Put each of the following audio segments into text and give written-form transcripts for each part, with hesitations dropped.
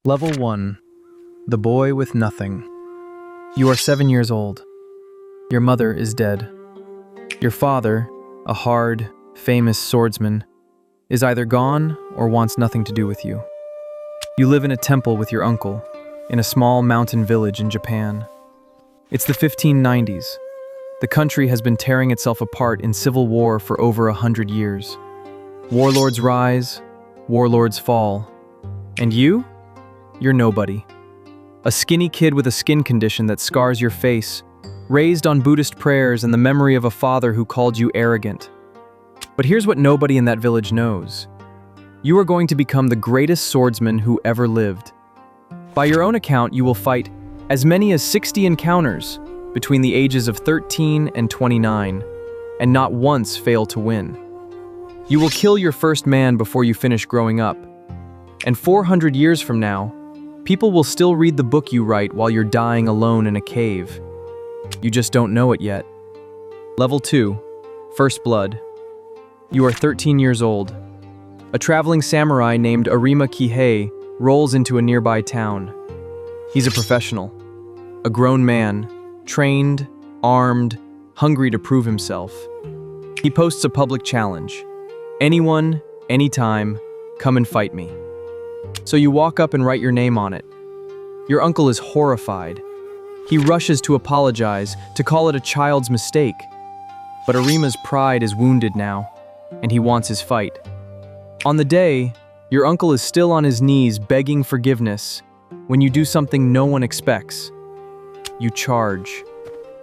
Level 1. The Boy with Nothing. You are 7 years old. Your mother is dead. Your father, a hard, famous swordsman, is either gone or wants nothing to do with you. You live in a temple with your uncle, in a small mountain village in Japan. It's the 1590s. The country has been tearing itself apart in civil war for over 100 years. Warlords rise, warlords fall. And you? You're nobody. A skinny kid with a skin condition that scars your face, raised on Buddhist prayers and the memory of a father who called you arrogant. But here's what nobody in that village knows. You are going to become the greatest swordsman who ever lived. By your own account, you will fight as many as 60 encounters between the ages of 13 and 29, and not once fail to win. You will kill your first man before you finish growing up. And 400 years from now, people will still read the book you write while you're dying alone in a cave. You just don't know it yet. Level 2. First Blood. You are 13 years old. A traveling samurai named Arima Kihei rolls into a nearby town. He's a professional. A grown man, trained, armed, hungry to prove himself. He posts a public challenge. Anyone, anytime, come and fight me. So you walk up and write your name on it. Your uncle is horrified. He rushes to apologize, to call it a child's mistake. But Arima's pride is wounded now, and he wants his fight. On the day, your uncle is still on his knees begging forgiveness when you do something no one expects. You charge.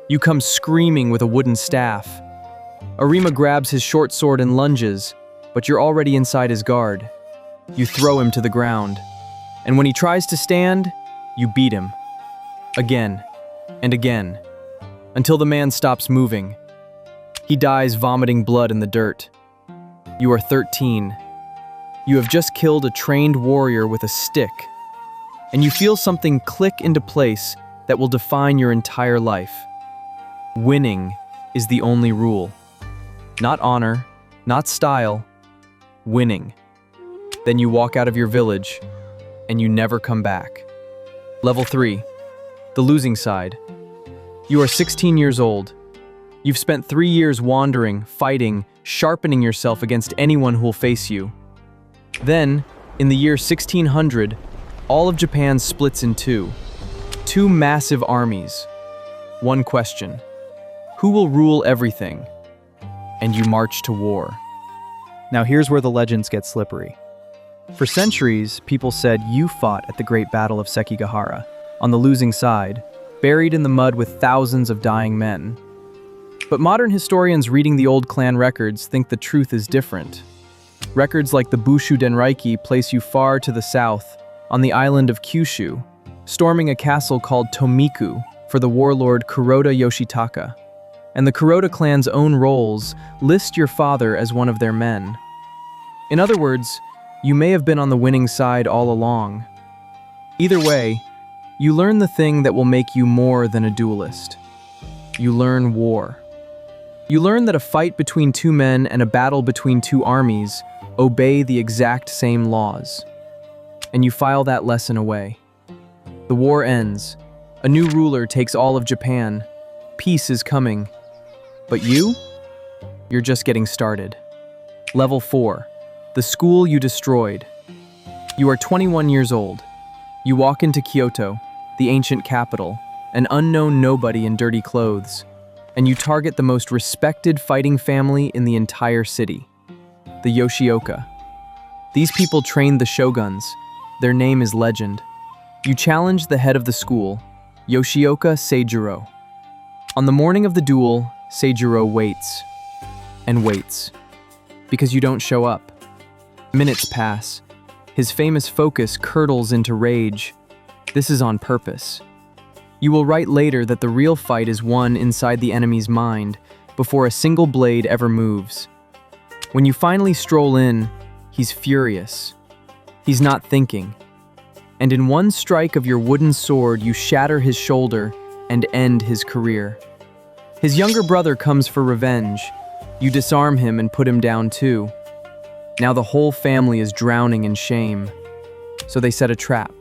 You come screaming with a wooden staff. Arima grabs his short sword and lunges, but you're already inside his guard. You throw him to the ground, and when he tries to stand, you beat him. Again and again, until the man stops moving. He dies vomiting blood in the dirt. You are 13. You have just killed a trained warrior with a stick, and you feel something click into place that will define your entire life. Winning is the only rule. Not honor, not style, winning. Then you walk out of your village, and you never come back. Level 3. The Losing Side. You are 16 years old. You've spent 3 years wandering, fighting, sharpening yourself against anyone who will face you. Then, in the year 1600, all of Japan splits in two. Two massive armies. One question. Who will rule everything? And you march to war. Now here's where the legends get slippery. For centuries, people said you fought at the Great Battle of Sekigahara, on the losing side, buried in the mud with thousands of dying men. But modern historians reading the old clan records think the truth is different. Records like the Bushu Denraiki place you far to the south, on the island of Kyushu, storming a castle called Tomiku for the warlord Kuroda Yoshitaka. And the Kuroda clan's own rolls list your father as one of their men. In other words, you may have been on the winning side all along. Either way, you learn the thing that will make you more than a duelist. You learn war. You learn that a fight between two men and a battle between two armies obey the exact same laws. And you file that lesson away. The war ends. A new ruler takes all of Japan. Peace is coming. But you're just getting started. Level 4. The school you destroyed. You are 21 years old. You walk into Kyoto, the ancient capital, an unknown nobody in dirty clothes, and you target the most respected fighting family in the entire city, the Yoshioka. These people trained the shoguns. Their name is legend. You challenge the head of the school, Yoshioka Seijiro. On the morning of the duel, Seijiro waits and waits because you don't show up. Minutes pass. His famous focus curdles into rage. This is on purpose. You will write later that the real fight is won inside the enemy's mind before a single blade ever moves. When you finally stroll in, he's furious. He's not thinking. And in one strike of your wooden sword, you shatter his shoulder and end his career. His younger brother comes for revenge. You disarm him and put him down too. Now the whole family is drowning in shame. So they set a trap.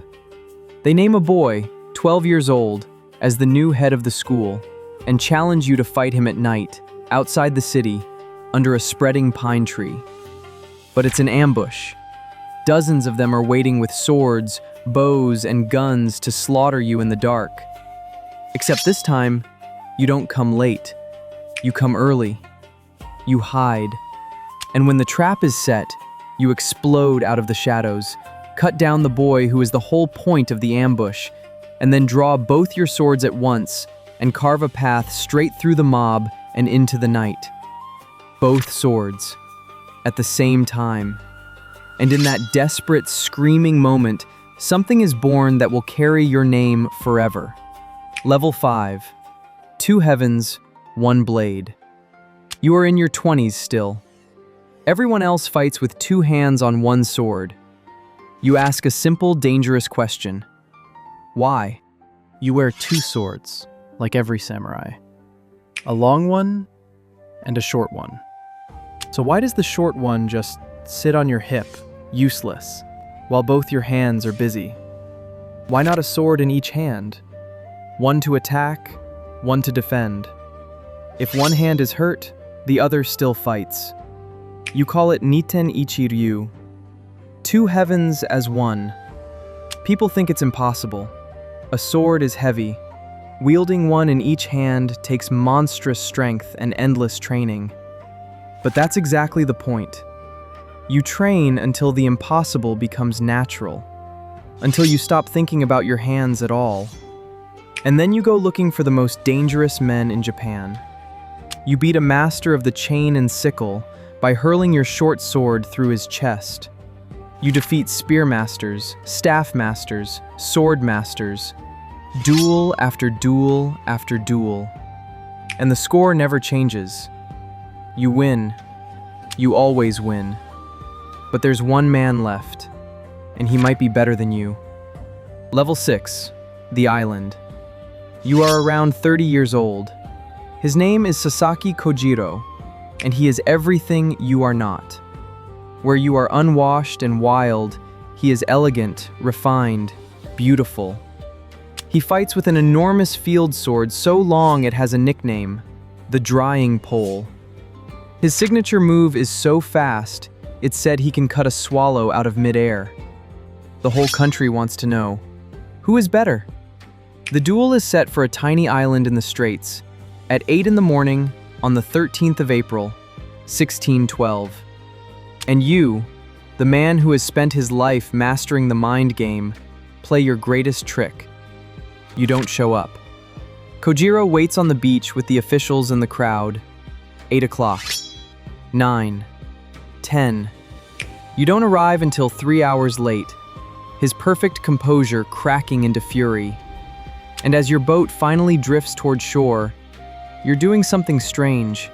They name a boy, 12 years old, as the new head of the school and challenge you to fight him at night, outside the city, under a spreading pine tree. But it's an ambush. Dozens of them are waiting with swords, bows, and guns to slaughter you in the dark. Except this time, you don't come late. You come early. You hide. And when the trap is set, you explode out of the shadows, cut down the boy who is the whole point of the ambush, and then draw both your swords at once and carve a path straight through the mob and into the night. Both swords, at the same time. And in that desperate, screaming moment, something is born that will carry your name forever. Level 5. 2 heavens, 1 blade. You are in your 20s still. Everyone else fights with 2 hands on 1 sword. You ask a simple, dangerous question. Why? You wear 2 swords, like every samurai. A long one and a short one. So why does the short one just sit on your hip, useless, while both your hands are busy? Why not a sword in each hand? One to attack, one to defend. If one hand is hurt, the other still fights. You call it Niten Ichi Ryu. 2 heavens as 1. People think it's impossible. A sword is heavy. Wielding one in each hand takes monstrous strength and endless training. But that's exactly the point. You train until the impossible becomes natural, until you stop thinking about your hands at all. And then you go looking for the most dangerous men in Japan. You beat a master of the chain and sickle by hurling your short sword through his chest. You defeat spear masters, staff masters, sword masters, duel after duel after duel. And the score never changes. You win. You always win. But there's one man left, and he might be better than you. Level 6, the island. You are around 30 years old. His name is Sasaki Kojiro, and he is everything you are not. Where you are unwashed and wild, he is elegant, refined, beautiful. He fights with an enormous field sword so long it has a nickname, the drying pole. His signature move is so fast, it's said he can cut a swallow out of midair. The whole country wants to know, who is better? The duel is set for a tiny island in the Straits, at 8 in the morning on the 13th of April, 1612. And you, the man who has spent his life mastering the mind game, play your greatest trick. You don't show up. Kojiro waits on the beach with the officials and the crowd. 8 o'clock. 9. 10. You don't arrive until 3 hours late, his perfect composure cracking into fury. And as your boat finally drifts toward shore, you're doing something strange.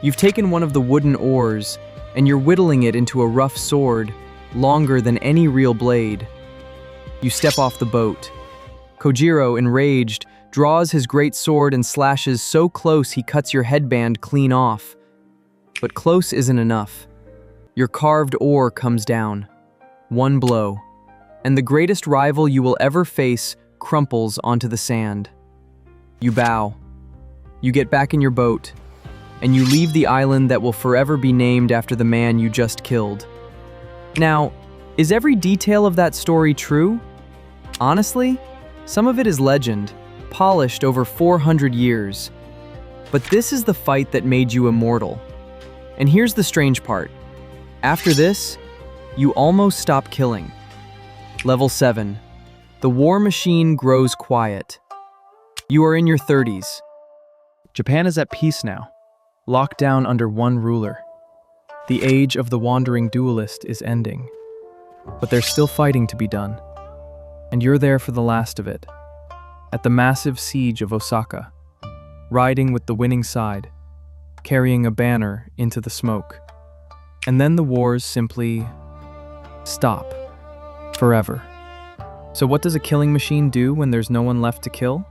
You've taken one of the wooden oars, and you're whittling it into a rough sword, longer than any real blade. You step off the boat. Kojiro, enraged, draws his great sword and slashes so close he cuts your headband clean off. But close isn't enough. Your carved oar comes down. One blow, and the greatest rival you will ever face crumples onto the sand. You bow. You get back in your boat, and you leave the island that will forever be named after the man you just killed. Now, is every detail of that story true? Honestly, some of it is legend, polished over 400 years. But this is the fight that made you immortal. And here's the strange part. After this, you almost stop killing. Level 7. The war machine grows quiet. You are in your 30s. Japan is at peace now, locked down under one ruler. The age of the wandering duelist is ending. But there's still fighting to be done. And you're there for the last of it. At the massive siege of Osaka, riding with the winning side, carrying a banner into the smoke. And then the wars simply stop. Forever. So what does a killing machine do when there's no one left to kill?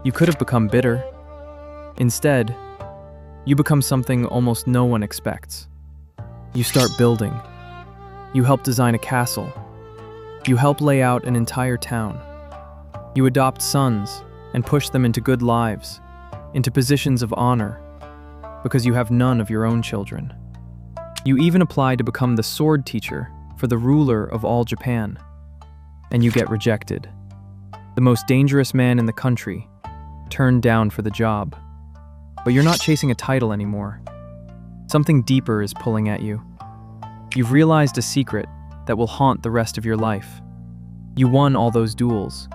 You could have become bitter. Instead, you become something almost no one expects. You start building. You help design a castle. You help lay out an entire town. You adopt sons and push them into good lives, into positions of honor, because you have none of your own children. You even apply to become the sword teacher for the ruler of all Japan, and you get rejected. The most dangerous man in the country, turned down for the job. But you're not chasing a title anymore. Something deeper is pulling at you. You've realized a secret that will haunt the rest of your life. You won all those duels,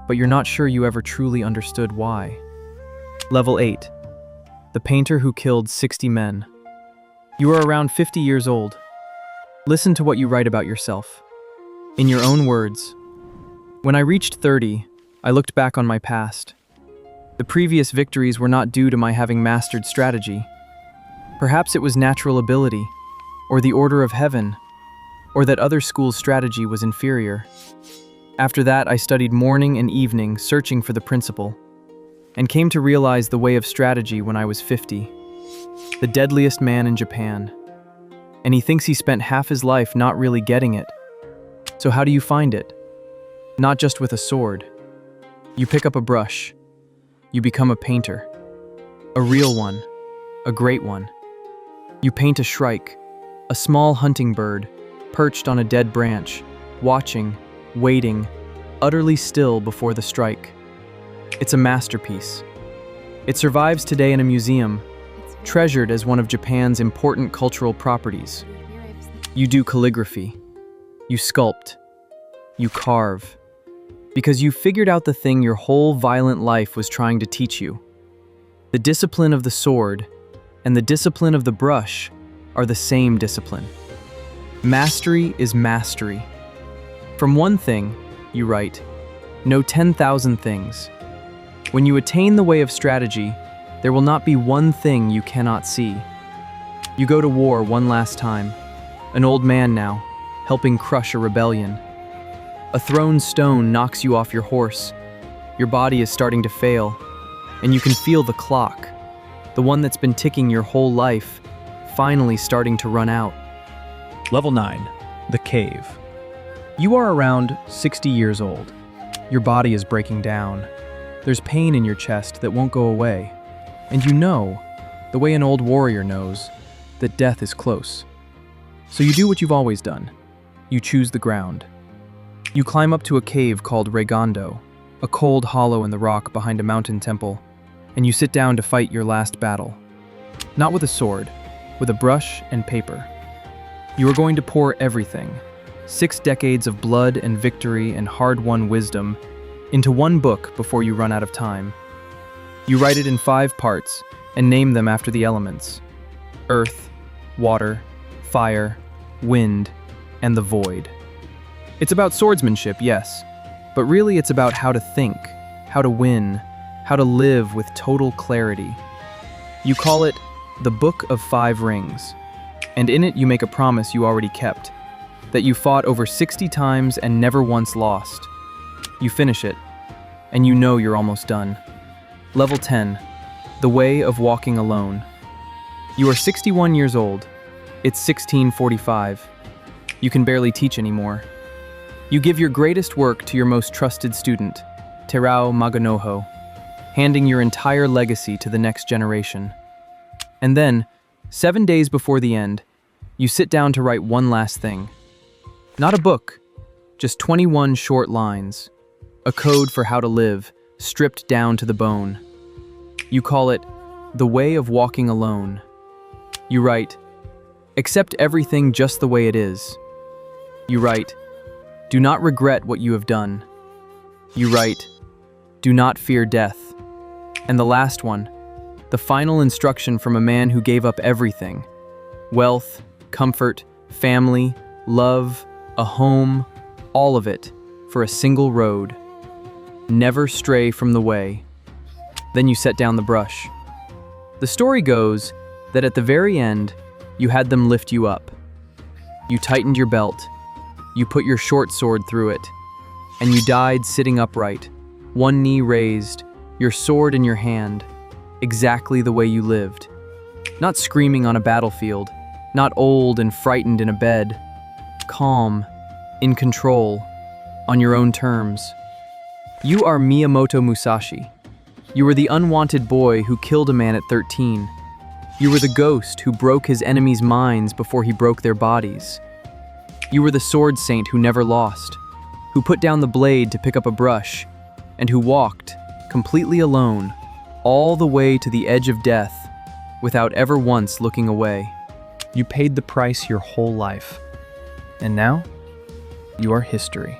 but you're not sure you ever truly understood why. Level 8. The painter who killed 60 men. You are around 50 years old. Listen to what you write about yourself. In your own words, "When I reached 30, I looked back on my past. The previous victories were not due to my having mastered strategy. Perhaps it was natural ability, or the order of heaven, or that other schools' strategy was inferior. After that, I studied morning and evening, searching for the principle, and came to realize the way of strategy when I was 50. The deadliest man in Japan. And he thinks he spent half his life not really getting it. So how do you find it? Not just with a sword. You pick up a brush. You become a painter. A real one. A great one. You paint a shrike, a small hunting bird, perched on a dead branch, watching, waiting, utterly still before the strike. It's a masterpiece. It survives today in a museum, treasured as one of Japan's important cultural properties. You do calligraphy. You sculpt. You carve. Because you figured out the thing your whole violent life was trying to teach you. The discipline of the sword and the discipline of the brush are the same discipline. Mastery is mastery. From one thing, you write, know 10,000 things. When you attain the way of strategy, there will not be one thing you cannot see. You go to war one last time, an old man now, helping crush a rebellion. A thrown stone knocks you off your horse. Your body is starting to fail, and you can feel the clock, the one that's been ticking your whole life, finally starting to run out. Level 9. The Cave. You are around 60 years old. Your body is breaking down. There's pain in your chest that won't go away. And you know, the way an old warrior knows, that death is close. So you do what you've always done. You choose the ground. You climb up to a cave called Regondo, a cold hollow in the rock behind a mountain temple, and you sit down to fight your last battle. Not with a sword, with a brush and paper. You are going to pour everything, 6 decades of blood and victory and hard-won wisdom, into one book before you run out of time. You write it in 5 parts and name them after the elements: earth, water, fire, wind, and the void. It's about swordsmanship, yes, but really it's about how to think, how to win, how to live with total clarity. You call it the Book of 5 Rings, and in it you make a promise you already kept, that you fought over 60 times and never once lost. You finish it, and you know you're almost done. Level 10. The Way of Walking Alone. You are 61 years old. It's 1645. You can barely teach anymore. You give your greatest work to your most trusted student, Terao Maganoho, handing your entire legacy to the next generation. And then, 7 days before the end, you sit down to write one last thing. Not a book, just 21 short lines. A code for how to live, stripped down to the bone. You call it The Way of Walking Alone. You write, accept everything just the way it is. You write, do not regret what you have done. You write, do not fear death. And the last one, the final instruction from a man who gave up everything: wealth, comfort, family, love, a home, all of it, for a single road. Never stray from the way. Then you set down the brush. The story goes that at the very end, you had them lift you up. You tightened your belt. You put your short sword through it. And you died sitting upright, one knee raised, your sword in your hand, exactly the way you lived. Not screaming on a battlefield, not old and frightened in a bed. Calm, in control, on your own terms. You are Miyamoto Musashi. You were the unwanted boy who killed a man at 13. You were the ghost who broke his enemies' minds before he broke their bodies. You were the sword saint who never lost, who put down the blade to pick up a brush, and who walked, completely alone, all the way to the edge of death, without ever once looking away. You paid the price your whole life. And now, you are history.